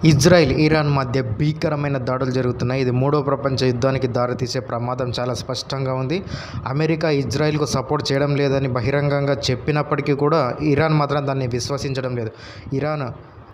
Israel, Iran మధ్య భీకరమైన దాడులు జరుగుతున్నాయి. ఇది మూడో ప్రపంచ యుద్ధానికి దారితీసే ప్రమాదం చాలా స్పష్టంగా ఉంది. అమెరికా ఇజ్రాయిల్కు సపోర్ట్ చేయడం లేదని బహిరంగంగా చెప్పినప్పటికీ కూడా ఇరాన్ మాత్రం దాన్ని విశ్వసించడం లేదు.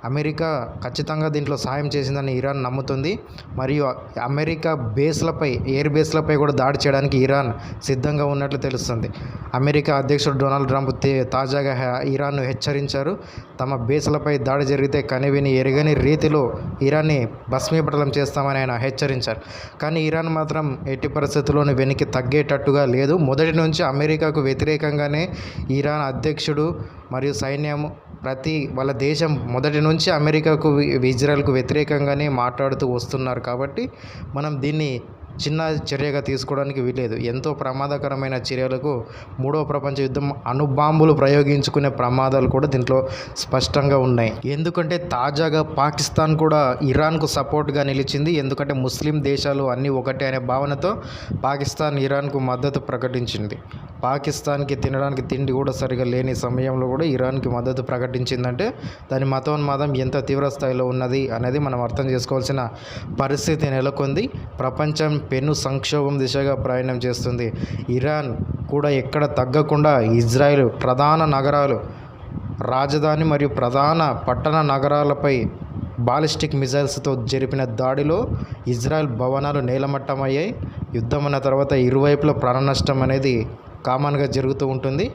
అమెరికా ఖచ్చితంగా దీంట్లో సాయం చేసిందని ఇరాన్ నమ్ముతుంది. మరియు అమెరికా బేస్లపై, ఎయిర్ బేస్లపై కూడా దాడి చేయడానికి ఇరాన్ సిద్ధంగా ఉన్నట్లు తెలుస్తుంది. అమెరికా అధ్యక్షుడు డొనాల్డ్ ట్రంప్ తాజాగా ఇరాన్ను హెచ్చరించారు. తమ బేస్లపై దాడి జరిగితే కనివిని ఎరగని రీతిలో ఇరాన్ని భస్మీపటలం చేస్తామని ఆయన హెచ్చరించారు. కానీ ఇరాన్ మాత్రం ఎట్టి పరిస్థితుల్లోనూ వెనక్కి తగ్గేటట్టుగా లేదు. మొదటి నుంచి అమెరికాకు వ్యతిరేకంగానే ఇరాన్ అధ్యక్షుడు మరియు సైన్యం వాళ్ళ దేశం మొదటి నుంచి అమెరికాకు, ఇజ్రాయెల్కు వ్యతిరేకంగానే మాట్లాడుతూ వస్తున్నారు. కాబట్టి మనం దీన్ని చిన్న చర్యగా తీసుకోవడానికి వీలేదు. ఎంతో ప్రమాదకరమైన చర్యలకు మూడవ ప్రపంచ యుద్ధం అణుబాంబులు ప్రయోగించుకునే ప్రమాదాలు కూడా దీంట్లో స్పష్టంగా ఉన్నాయి. ఎందుకంటే తాజాగా పాకిస్తాన్ కూడా ఇరాన్కు సపోర్ట్గా నిలిచింది. ఎందుకంటే ముస్లిం దేశాలు అన్నీ ఒకటే అనే భావనతో పాకిస్తాన్ ఇరాన్కు మద్దతు ప్రకటించింది. పాకిస్తాన్కి తినడానికి తిండి కూడా సరిగా లేని సమయంలో కూడా ఇరాన్కి మద్దతు ప్రకటించిందంటే దాని మతోన్మాదం ఎంత తీవ్ర స్థాయిలో ఉన్నది అనేది మనం అర్థం చేసుకోవాల్సిన పరిస్థితి నెలకొంది. ప్రపంచం పెను సంక్షోభం దిశగా ప్రయాణం చేస్తుంది. ఇరాన్ కూడా ఎక్కడ తగ్గకుండా ఇజ్రాయెల్ ప్రధాన నగరాలు, రాజధాని మరియు ప్రధాన పట్టణ నగరాలపై బాలిస్టిక్ మిజైల్స్తో జరిపిన దాడిలో ఇజ్రాయెల్ భవనాలు నేలమట్టమయ్యాయి. యుద్ధం అన్న తర్వాత ఇరువైపుల ప్రాణ నష్టం అనేది కామన్గా జరుగుతూ ఉంటుంది.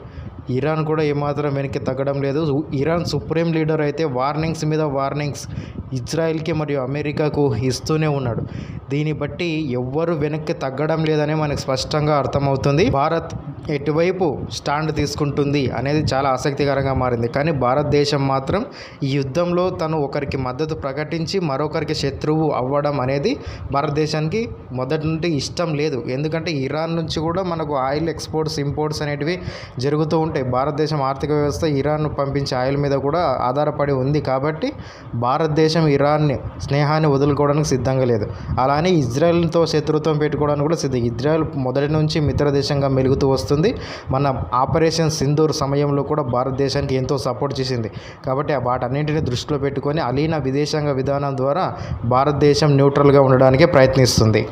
ఇరాన్ కూడా ఏమాత్రం వెనక్కి తగ్గడం లేదు. ఇరాన్ సుప్రీం లీడర్ అయితే వార్నింగ్స్ మీద వార్నింగ్స్ ఇజ్రాయెల్కి మరియు అమెరికాకు ఇస్తూనే ఉన్నాడు. దీన్ని బట్టి ఎవ్వరు వెనక్కి తగ్గడం లేదని మనకు స్పష్టంగా అర్థమవుతుంది. భారత్ ఎటువైపు స్టాండ్ తీసుకుంటుంది అనేది చాలా ఆసక్తికరంగా మారింది. కానీ భారతదేశం మాత్రం ఈ యుద్ధంలో తను ఒకరికి మద్దతు ప్రకటించి మరొకరికి శత్రువు అవ్వడం అనేది భారతదేశానికి మొదటి నుండి ఇష్టం లేదు. ఎందుకంటే ఇరాన్ నుంచి కూడా మనకు ఆయిల్ ఎక్స్పోర్ట్స్, ఇంపోర్ట్స్ అనేటివి జరుగుతూ ఉంటాయి. భారతదేశం ఆర్థిక వ్యవస్థ ఇరాన్ను పంపించే ఆయిల్ మీద కూడా ఆధారపడి ఉంది. కాబట్టి భారతదేశం ఇరాన్ని స్నేహాన్ని వదులుకోవడానికి సిద్ధంగా లేదు. అలానే ఇజ్రాయెల్తో శత్రుత్వం పెట్టుకోవడానికి కూడా సిద్ధం. ఇజ్రాయెల్ మొదటి నుంచి మిత్రదేశంగా మెలుగుతూ వస్తుంది. మన ఆపరేషన్ సింధూర్ సమయంలో కూడా భారతదేశానికి ఎంతో సపోర్ట్ చేసింది. కాబట్టి వాటన్నింటినీ దృష్టిలో పెట్టుకొని అలీన విదేశాంగ విధానం ద్వారా భారతదేశం న్యూట్రల్గా ఉండడానికే ప్రయత్నిస్తుంది.